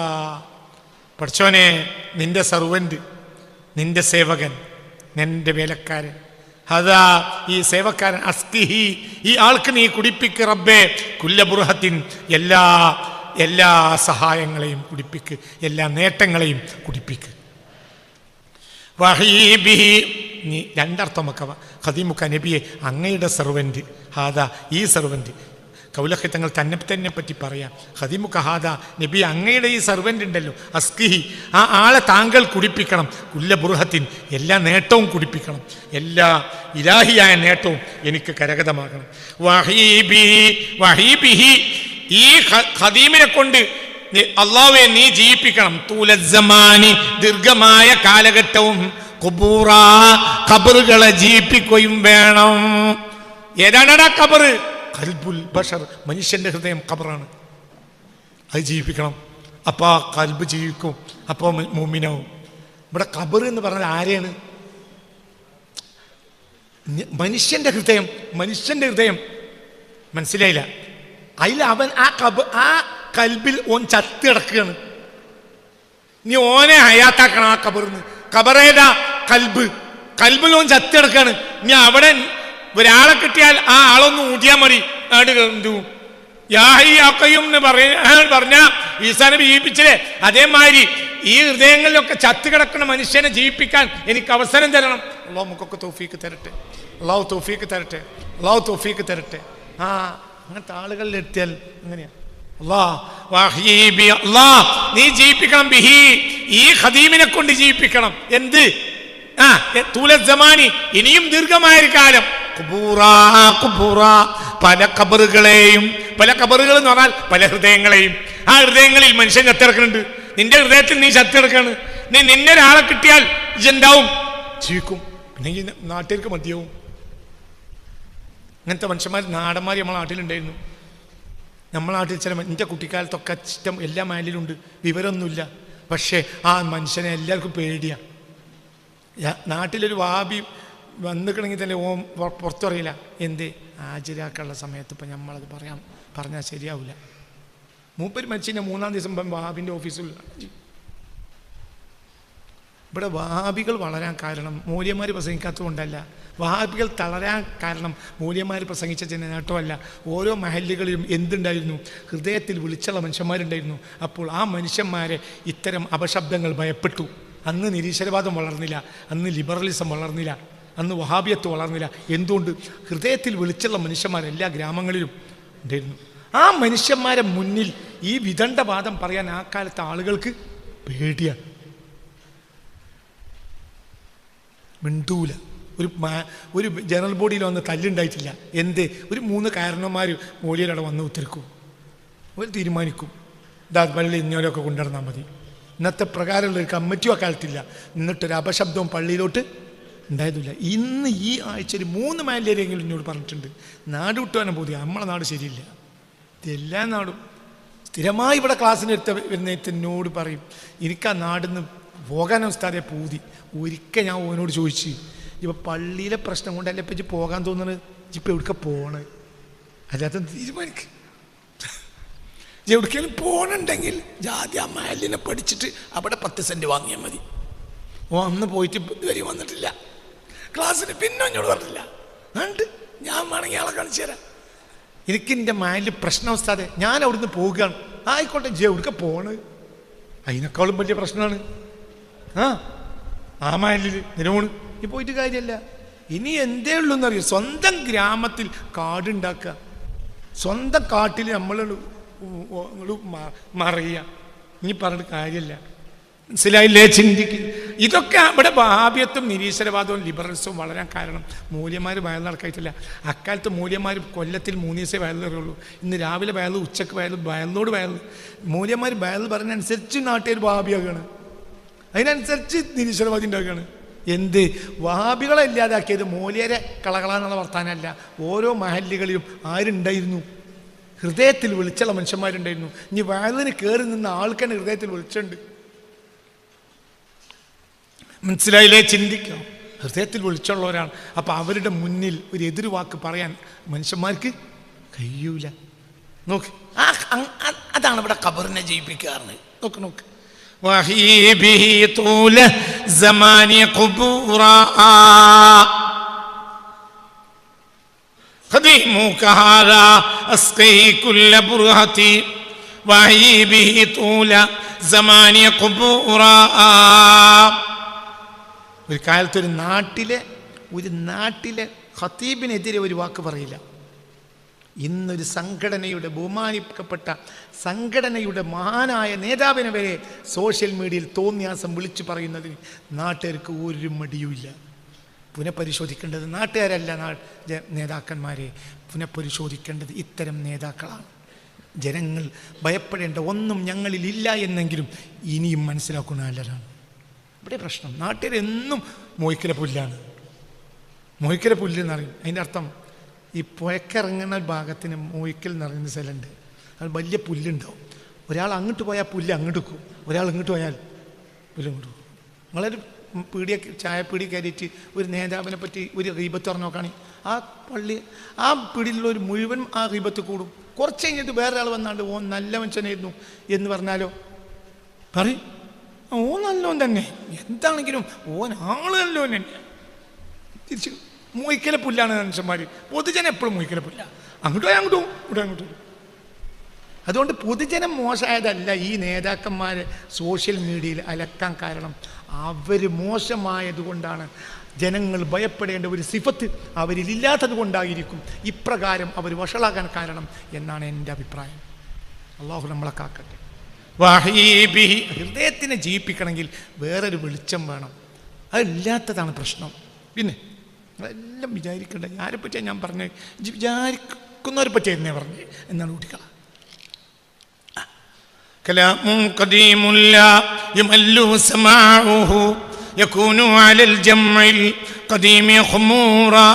A: പഠിച്ചോനെ, നിന്റെ സർവന്റ്, നിന്റെ സേവകൻ, നിന്റെ വേലക്കാരൻ. ഹദാ, ഈ സേവക്കാരൻ, അസ്കിഹി, ഈ ആൾക്ക് നീ കുടിപ്പിക്ക് റബ്ബേ, കുല്ല ബുർഹത്തിൻ, എല്ലാ സഹായങ്ങളെയും കുടിപ്പിക്ക്, എല്ലാ നേട്ടങ്ങളെയും കുടിപ്പിക്ക്. വഹീബിഹി, നീ രണ്ടർത്ഥമൊക്കെ. ഖദീമുക, നബിയെ, അങ്ങയുടെ സർവന്റ്. ഹാദാ, ഈ സർവന്റ്. കൗലഖ് തങ്ങൾ തന്നെ പറ്റി പറയാം. ഖദീമുക ഹാദാ, നബി, അങ്ങയുടെ ഈ സർവന്റ് ഉണ്ടല്ലോ, അസ്കിഹി, ആ ആളെ താങ്കൾ കുടിപ്പിക്കണം. കുല്ല ബുർഹത്തിൻ, എല്ലാ നേട്ടവും കുടിപ്പിക്കണം. എല്ലാ ഇലാഹിയായ നേട്ടവും എനിക്ക് കരഗതമാകണം. വഹീബിഹി, ഈ ഖദീമിനെ കൊണ്ട് അള്ളാഹുവെ നീ ജീവിപ്പിക്കണം. തൂലസ്സമാനി, ദീർഘമായ കാലഘട്ടവും. ഖുബൂറാ, ഖബറുകളെ ജീവിപ്പിക്കുകയും വേണം. ഏതാണ്ടാ ഖബറ്? ഖൽബുൽ ബഷർ, മനുഷ്യന്റെ ഹൃദയം ഖബറാണ്. അത് ജീവിപ്പിക്കണം. അപ്പോൾ ആ ഖൽബ് ജീവിക്കും, അപ്പോൾ മുഅ്മിനാവും. ഇവിടെ ഖബർ എന്ന് പറഞ്ഞാൽ ആരെയാണ്? മനുഷ്യന്റെ ഹൃദയം. മനുഷ്യന്റെ ഹൃദയം മനസ്സിലായില്ല. അതിൽ അവൻ ആ കൽബിൽ ഓൻ ചത്ത് കിടക്കുകയാണ്. നീ ഓനെ ഹയാത്താക്കണം. ആ ഖബറിന്ന്. ഖബറേതാ? കൽബിൽ ഓൻ ചത്ത് കിടക്കുകയാണ്. നീ അവിടെ ഒരാളെ കിട്ടിയാൽ ആ ആളൊന്ന് ഊതിയാൽ മതി. എന്തു യാഹിയും എന്ന് പറഞ്ഞ ഈസാ നബി ജീവിപ്പിച്ചില്ലേ? അതേമാതിരി ഈ ഹൃദയങ്ങളിലൊക്കെ ചത്ത് കിടക്കുന്ന മനുഷ്യനെ ജീവിപ്പിക്കാൻ എനിക്ക് അവസരം തരണം. അള്ളാഹു നമുക്കൊക്കെ തൗഫീക്ക് തരട്ടെ. അള്ളാഹു തൗഫീക്ക് തരട്ടെ. അള്ളാഹു തൗഫീക്ക് തരട്ടെ. അങ്ങനത്തെ ആളുകളിലെത്തിയാൽ എങ്ങനെയാ? നീ ജീവിപ്പിക്കണം. ബിഹി, ഈ ഖദീമിനെ കൊണ്ട് ജീവിപ്പിക്കണം. എന്ത്? തൂലസ്സമാനി, ഇനിയും ദീർഘമായൊരു കാലം. പല ഖബറുകളെയും, പല ഖബറുകൾ എന്ന് പറഞ്ഞാൽ പല ഹൃദയങ്ങളെയും. ആ ഹൃദയങ്ങളിൽ മനുഷ്യൻ ചത്തിറക്കുന്നുണ്ട്. നിന്റെ ഹൃദയത്തിൽ നീ ചത്തിറക്കാണ്. നിന്നെ ഒരാളെ കിട്ടിയാൽ ഇജെന്താവും? ജീവിക്കും. പിന്നെ ഈ നാട്ടിലേക്ക് മതിയാവും. അങ്ങനത്തെ മനുഷ്യന്മാർ, നാടന്മാർ നമ്മളെ നാട്ടിലുണ്ടായിരുന്നു. നമ്മളെ നാട്ടിൽ ചില, എൻ്റെ കുട്ടിക്കാലത്തൊക്കെ ഇഷ്ടം എല്ലാ മേലിലുണ്ട്, വിവരമൊന്നുമില്ല. പക്ഷേ ആ മനുഷ്യനെ എല്ലാവർക്കും പേടിയാണ്. നാട്ടിലൊരു വാബി വന്നിക്കണമെങ്കിൽ തന്നെ ഓം പുറത്തറിയില്ല. എന്ത്? ഹാജരാക്കാനുള്ള സമയത്ത് ഇപ്പം നമ്മളത് പറഞ്ഞാൽ ശരിയാവില്ല. മൂപ്പര് മരിച്ചതിൻ്റെ 3-ാം ദിവസം വാബിൻ്റെ ഓഫീസിൽ
B: ഇവിടെ വഹാബികൾ വളരാൻ കാരണം മൂല്യന്മാർ പ്രസംഗിക്കാത്തത് കൊണ്ടല്ല, വഹാബികൾ തളരാൻ കാരണം മൂല്യന്മാർ പ്രസംഗിച്ച നേട്ടമല്ല. ഓരോ മഹല്ലുകളിലും എന്തുണ്ടായിരുന്നു? ഹൃദയത്തിൽ വിളിച്ചുള്ള മനുഷ്യന്മാരുണ്ടായിരുന്നു. അപ്പോൾ ആ മനുഷ്യന്മാരെ ഇത്തരം അപശബ്ദങ്ങൾ ഭയപ്പെട്ടു. അന്ന് നിരീശ്വരവാദം വളർന്നില്ല, അന്ന് ലിബറലിസം വളർന്നില്ല, അന്ന് വഹാബിയത്ത് വളർന്നില്ല. എന്തുകൊണ്ട്? ഹൃദയത്തിൽ വിളിച്ചുള്ള മനുഷ്യന്മാർ എല്ലാ ഗ്രാമങ്ങളിലും ഉണ്ടായിരുന്നു. ആ മനുഷ്യന്മാരെ മുന്നിൽ ഈ വിദണ്ഡവാദം പറയാൻ ആ കാലത്തെ ആളുകൾക്ക് പേടിയാണ്. മിണ്ടൂല. ഒരു ജനറൽ ബോഡിയിൽ വന്ന് തല്ലുണ്ടായിട്ടില്ല. എന്ത്? ഒരു 3 കാരണന്മാർ മോലിയലവിടെ വന്ന് ഉത്തരക്കും, ഒരു തീരുമാനിക്കും, ഇതാ പള്ളി ഇന്നോലൊക്കെ കൊണ്ടുവന്നാൽ മതി. ഇന്നത്തെ പ്രകാരമുള്ള ഒരു കമ്മിറ്റിയും അക്കാലത്തില്ല. എന്നിട്ടൊരു അപശബ്ദവും പള്ളിയിലോട്ട് ഉണ്ടായതില്ല. ഇന്ന് ഈ ആഴ്ച ഒരു 3 മൈലേരെങ്കിലും എന്നോട് പറഞ്ഞിട്ടുണ്ട്, നാട് വിട്ടുവാനും പോതി, നമ്മളെ നാട് ശരിയില്ല. ഇതെല്ലാ നാടും സ്ഥിരമായി ഇവിടെ ക്ലാസ്സിനെടുത്ത വരുന്നേറ്റനോട് പറയും, എനിക്ക് ആ നാടിന്ന് പോകാനും ഉസ്താദെ പൂതി. ഒരിക്കൽ ഞാൻ ഓനോട് ചോദിച്ചു, ഇപ്പോൾ പള്ളിയിലെ പ്രശ്നം കൊണ്ടല്ലേ ഇപ്പം പോകാൻ തോന്നുന്നത്, ഇപ്പം എവിടേക്ക പോകണേ? അല്ലാത്ത തീരുമാനിക്കുക. എവിടേക്കെങ്കിലും പോകണമെങ്കിൽ ജാതി അമ്മലിനെ പഠിച്ചിട്ട് അവിടെ 10 സെൻറ്റ് വാങ്ങിയാൽ മതി. ഓ അന്ന് പോയിട്ട് ഇതുവരെ വന്നിട്ടില്ല, ക്ലാസ്സിന് പിന്നെ എന്നോട് പറഞ്ഞില്ല. ഉണ്ട്, ഞാൻ വേണമെങ്കിൽ ആളെ കാണിച്ചു തരാം. എനിക്ക് എൻ്റെ മൈൻഡിൽ പ്രശ്നം ഉസ്താദെ, ഞാൻ അവിടുന്ന് പോവുകയാണ്. ആയിക്കോട്ടെ, എവിടേക്ക പോകണത്? അതിനേക്കാളും വലിയ പ്രശ്നമാണ് ആ മൈൻഡിൽ നിലവണ്. ഈ പോയിട്ട് കാര്യമല്ല. ഇനി എന്തേ ഉള്ളൂ എന്നറിയാം, സ്വന്തം ഗ്രാമത്തിൽ കാടുണ്ടാക്കുക, സ്വന്തം കാട്ടിൽ നമ്മൾ മറിയുക. ഇനി പറഞ്ഞിട്ട് കാര്യമില്ല. മനസ്സിലായില്ലേ? ചിന്തിക്കുക. ഇതൊക്കെ ഇവിടെ വഹാബിയത്തും നിരീശ്വരവാദവും ലിബറൽസും വളരാൻ കാരണം മൂല്യന്മാർ വയൽ നടക്കായിട്ടില്ല. അക്കാലത്ത് മൂല്യന്മാർ കൊല്ലത്തിൽ 3 ദിവസമേ വയൽ കയറുള്ളൂ. ഇന്ന് രാവിലെ വയൽ, ഉച്ചക്ക് വയൽ, വയലിനോട് വയൽ. മൂല്യന്മാർ വയൽ പറഞ്ഞനുസരിച്ച് നാട്ടുകാർ വഹാബിയാക്കുകയാണ്, അതിനനുസരിച്ച് നിരീശ്വരവാദി ഉണ്ടാക്കുകയാണ്. എന്ത്? വഹാബികളെ ഇല്ലാതാക്കിയത് മൂല്യരെ കളകളാന്നുള്ള വർത്താനമല്ല. ഓരോ മഹല്ലുകളിലും ആരുണ്ടായിരുന്നു? ഹൃദയത്തിൽ വിളിച്ചുള്ള മനുഷ്യന്മാരുണ്ടായിരുന്നു. ഇനി വയലിന് കയറി നിന്ന ആൾക്കാണ് ഹൃദയത്തിൽ വിളിച്ചുണ്ട്. മനസ്സിലായില്ലേ? ചിന്തിക്കാം. ഹൃദയത്തിൽ വിളിച്ചുള്ളവരാണ്. അപ്പം അവരുടെ മുന്നിൽ ഒരു എതിർവാക്ക് പറയാൻ മനുഷ്യന്മാർക്ക് കഴിയൂല. നോക്ക്, അതാണ് ഇവിടെ ഖബറിനെ ജയിപ്പിക്കാറുണ്ട്. നോക്ക് وهيبه طول زمان قبورا قديمك هذا أسقي كل برهتي وهيبه طول زمان قبورا. ഒരു കാലത്ത് ഒരു നാട്ടിലെ ഖതീബിനെതിരെ ഒരു വാക്ക് പറയില്ല. ഇന്നൊരു സംഘടനയുടെ, ബഹുമാനിക്കപ്പെട്ട സംഘടനയുടെ മഹാനായ നേതാവിനെ വരെ സോഷ്യൽ മീഡിയയിൽ തോന്നിയാസം വിളിച്ചു പറയുന്നതിന് നാട്ടുകാർക്ക് ഒരു മടിയുമില്ല. പുനഃപരിശോധിക്കേണ്ടത് നാട്ടുകാരല്ല, നേതാക്കന്മാരെ പുനഃപരിശോധിക്കേണ്ടത് ഇത്തരം നേതാക്കളാണ്. ജനങ്ങൾ ഭയപ്പെടേണ്ട ഒന്നും ഞങ്ങളിലില്ല എന്നെങ്കിലും ഇനിയും മനസ്സിലാക്കുന്ന നല്ലതാണ്. ഇവിടെ പ്രശ്നം നാട്ടുകാരെന്നും മോയ്ക്കല പുല്ലാണ്. മോയ്ക്കല പുല്ല് എന്നറിയും. അതിൻ്റെ അർത്ഥം ഈ പുഴക്കിറങ്ങുന്ന ഭാഗത്തിന് മോയ്ക്കൽ എന്ന് പറയുന്ന സ്ഥലമുണ്ട്. അത് വലിയ പുല്ലുണ്ടാവും. ഒരാൾ അങ്ങോട്ട് പോയാൽ പുല്ല് അങ്ങോട്ട് വെക്കും, ഒരാൾ ഇങ്ങോട്ട് പോയാൽ പുല്ല് ഇങ്ങോട്ട് വെക്കും. നിങ്ങളൊരു ചായപ്പീടി കയറിയിട്ട് ഒരു നേതാവിനെ പറ്റി ഒരു ഗീബത്ത് പറഞ്ഞു നോക്കുകയാണെങ്കിൽ ആ പീടിയിലുള്ള ഒരു മുഴുവൻ ആ ഗീബത്ത് കൂടും. കുറച്ച് കഴിഞ്ഞിട്ട് വേറൊരാൾ വന്നാണ്ട് ഓൻ നല്ല മനുഷ്യനായിരുന്നു എന്ന് പറഞ്ഞാലോ പറയും ഓൻ നല്ലോൻ തന്നെ, എന്താണെങ്കിലും ഓൻ ആള് നല്ലോൻ തന്നെ. തിരിച്ച് മോയ്ക്കല പുല്ലാണ് മനുഷ്യന്മാർ. പൊതുജനം എപ്പോഴും മോയ്ക്കല പുല്ല, അങ്ങോട്ട് പോയാൽ അങ്ങോട്ടും ഇവിടെ അങ്ങോട്ടും. അതുകൊണ്ട് പൊതുജനം മോശമായതല്ല ഈ നേതാക്കന്മാരെ സോഷ്യൽ മീഡിയയിൽ അലക്കാൻ കാരണം. അവർ മോശമായതുകൊണ്ടാണ് ജനങ്ങൾ ഭയപ്പെടേണ്ട ഒരു സിഫത്ത് അവരിലില്ലാത്തത് കൊണ്ടായിരിക്കും ഇപ്രകാരം അവർ വഷളാകാൻ കാരണം എന്നാണ് എൻ്റെ അഭിപ്രായം. അള്ളാഹു നമ്മളെ കാക്കട്ടെ. ഹൃദയത്തിനെ ജീവിപ്പിക്കണമെങ്കിൽ വേറൊരു വെളിച്ചം വേണം. അതില്ലാത്തതാണ് പ്രശ്നം. പിന്നെ എല്ലാം വിചാരിക്കേണ്ട ആരെ പറ്റിയാണ് ഞാൻ പറഞ്ഞത്, വിചാരിക്കുന്നവരെ പറ്റി എന്നെ പറഞ്ഞത് എന്നാണ് കുട്ടികള. കലാമുൻ ഖദീമുൻ ലാ യുമല്ലു സമാഉഹു യകൂനു അലൽ ജംഇൽ ഖദീമി ഖുമൂറാ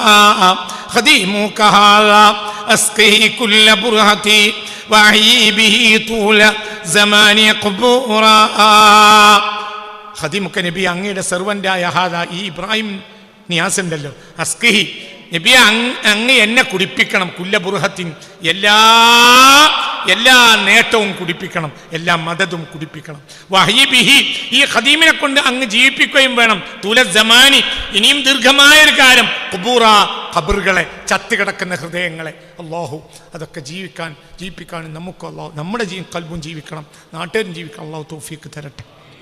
B: ഖദീമുക ഹാദാ അസ്ഖി കുല്ല ബുർഹതി വഅയി ബിഹി തൂല സമാനി ഖുബൂറാ. ഖദീമുക നബി അങ്ങയുടെ സെർവൻ്റായ ഹാദാ ഈ ഇബ്രാഹിം നിയാസ് ഉണ്ടല്ലോ, അസ്കി നബി അങ്ങ് എന്നെ കുടിപ്പിക്കണം കുല്ല ബുർഹത്തിൻ എല്ലാ
A: എല്ലാ നേട്ടവും കുടിപ്പിക്കണം, എല്ലാ മദതും കുടിപ്പിക്കണം. വഹീബിഹി, ഈ ഖദീമിനെ കൊണ്ട് അങ്ങ് ജീവിപ്പിക്കുകയും വേണം. തുലസമാനി, ഇനിയും ദീർഘമായൊരു കാലം. ഖുബൂറ, ഖബറുകളെ, ചത്തുകിടക്കുന്ന ഹൃദയങ്ങളെ അല്ലാഹു അതൊക്കെ ജീവിപ്പിക്കാൻ നമുക്ക് അല്ലാഹു നമ്മുടെ കൽബും ജീവിക്കണം, നാട്ടുകാരും ജീവിക്കണം. അല്ലാഹു തൗഫീഖ് തരട്ടെ.